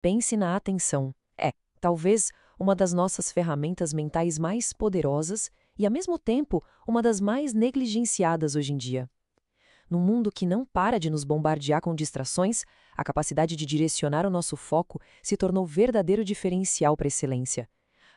Pense na atenção. Talvez uma das nossas ferramentas mentais mais poderosas e, ao mesmo tempo, uma das mais negligenciadas hoje em dia. Num mundo que não para de nos bombardear com distrações, a capacidade de direcionar o nosso foco se tornou verdadeiro diferencial para a excelência.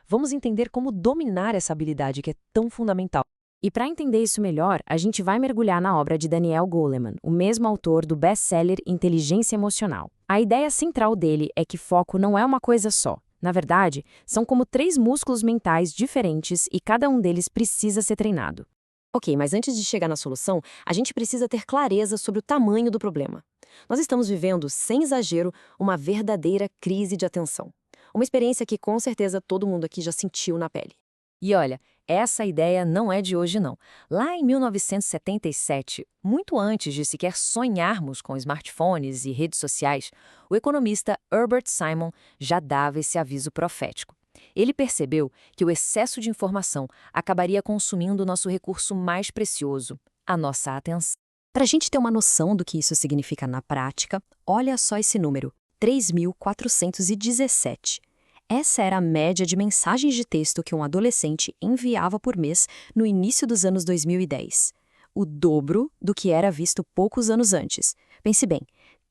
Vamos entender como dominar essa habilidade que é tão fundamental. E para entender isso melhor, a gente vai mergulhar na obra de Daniel Goleman, o mesmo autor do best-seller Inteligência Emocional. A ideia central dele é que foco não é uma coisa só. Na verdade, são como 3 músculos mentais diferentes e cada um deles precisa ser treinado. Ok, mas antes de chegar na solução, a gente precisa ter clareza sobre o tamanho do problema. Nós estamos vivendo, sem exagero, uma verdadeira crise de atenção. Uma experiência que com certeza todo mundo aqui já sentiu na pele. E olha, essa ideia não é de hoje não. Lá em 1977, muito antes de sequer sonharmos com smartphones e redes sociais, o economista Herbert Simon já dava esse aviso profético. Ele percebeu que o excesso de informação acabaria consumindo o nosso recurso mais precioso, a nossa atenção. Para a gente ter uma noção do que isso significa na prática, olha só esse número, 3.417. Essa era a média de mensagens de texto que um adolescente enviava por mês no início dos anos 2010. O dobro do que era visto poucos anos antes. Pense bem,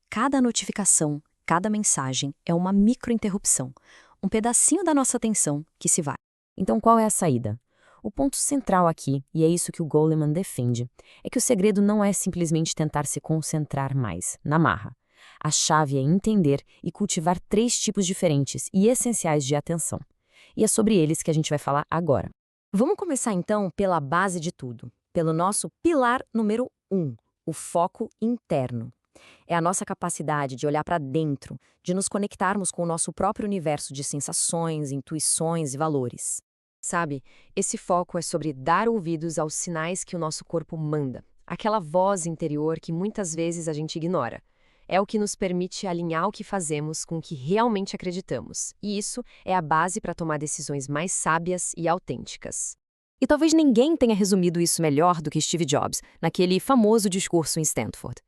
cada notificação, cada mensagem é uma microinterrupção, um pedacinho da nossa atenção que se vai. Então qual é a saída? O ponto central aqui, e é isso que o Goleman defende, é que o segredo não é simplesmente tentar se concentrar mais, na marra. A chave é entender e cultivar 3 tipos diferentes e essenciais de atenção. E é sobre eles que a gente vai falar agora. Vamos começar então pela base de tudo, pelo nosso pilar número 1, o foco interno. É a nossa capacidade de olhar para dentro, de nos conectarmos com o nosso próprio universo de sensações, intuições e valores. Sabe, esse foco é sobre dar ouvidos aos sinais que o nosso corpo manda, aquela voz interior que muitas vezes a gente ignora. É o que nos permite alinhar o que fazemos com o que realmente acreditamos, e isso é a base para tomar decisões mais sábias e autênticas. E talvez ninguém tenha resumido isso melhor do que Steve Jobs, naquele famoso discurso em Stanford.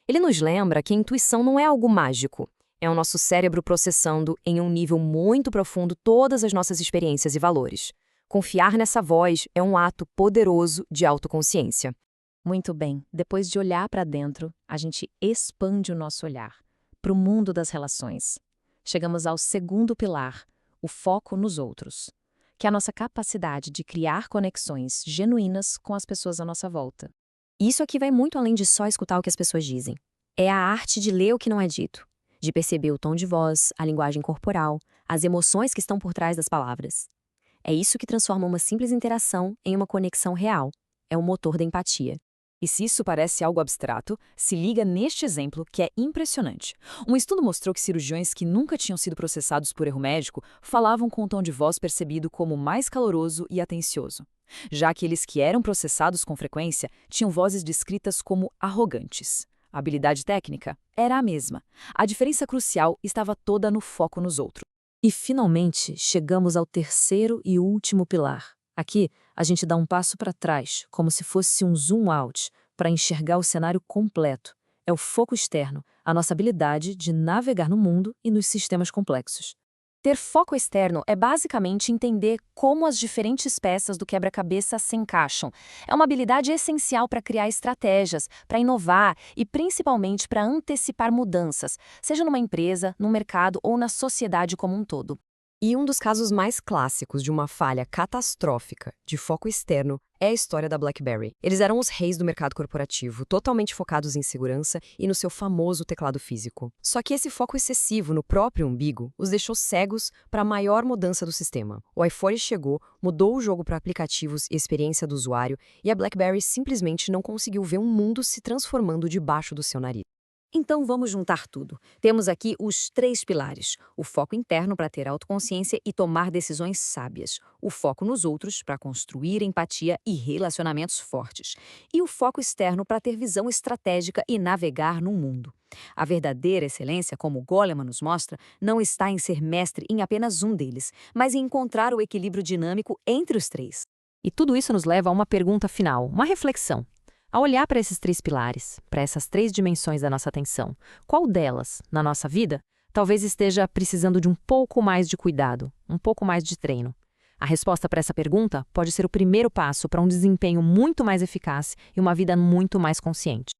Ele nos lembra que a intuição não é algo mágico, é o nosso cérebro processando em um nível muito profundo todas as nossas experiências e valores. Confiar nessa voz é um ato poderoso de autoconsciência. Muito bem, depois de olhar para dentro, a gente expande o nosso olhar para o mundo das relações. Chegamos ao segundo pilar, o foco nos outros, que é a nossa capacidade de criar conexões genuínas com as pessoas à nossa volta. Isso aqui vai muito além de só escutar o que as pessoas dizem. É a arte de ler o que não é dito, de perceber o tom de voz, a linguagem corporal, as emoções que estão por trás das palavras. É isso que transforma uma simples interação em uma conexão real. É o motor da empatia. E se isso parece algo abstrato, se liga neste exemplo que é impressionante. Um estudo mostrou que cirurgiões que nunca tinham sido processados por erro médico falavam com um tom de voz percebido como mais caloroso e atencioso. Já aqueles que eram processados com frequência tinham vozes descritas como arrogantes. A habilidade técnica era a mesma. A diferença crucial estava toda no foco nos outros. E finalmente chegamos ao terceiro e último pilar. Aqui, a gente dá um passo para trás, como se fosse um zoom out, para enxergar o cenário completo. É o foco externo, a nossa habilidade de navegar no mundo e nos sistemas complexos. Ter foco externo é basicamente entender como as diferentes peças do quebra-cabeça se encaixam. É uma habilidade essencial para criar estratégias, para inovar e principalmente para antecipar mudanças, seja numa empresa, no mercado ou na sociedade como um todo. E um dos casos mais clássicos de uma falha catastrófica de foco externo é a história da BlackBerry. Eles eram os reis do mercado corporativo, totalmente focados em segurança e no seu famoso teclado físico. Só que esse foco excessivo no próprio umbigo os deixou cegos para a maior mudança do sistema. O iPhone chegou, mudou o jogo para aplicativos e experiência do usuário, e a BlackBerry simplesmente não conseguiu ver um mundo se transformando debaixo do seu nariz. Então vamos juntar tudo. Temos aqui os 3 pilares. O foco interno para ter autoconsciência e tomar decisões sábias. O foco nos outros para construir empatia e relacionamentos fortes. E o foco externo para ter visão estratégica e navegar no mundo. A verdadeira excelência, como Goleman nos mostra, não está em ser mestre em apenas um deles, mas em encontrar o equilíbrio dinâmico entre os 3. E tudo isso nos leva a uma pergunta final, uma reflexão. Ao olhar para esses 3 pilares, para essas 3 dimensões da nossa atenção, qual delas, na nossa vida, talvez esteja precisando de um pouco mais de cuidado, um pouco mais de treino. A resposta para essa pergunta pode ser o primeiro passo para um desempenho muito mais eficaz e uma vida muito mais consciente.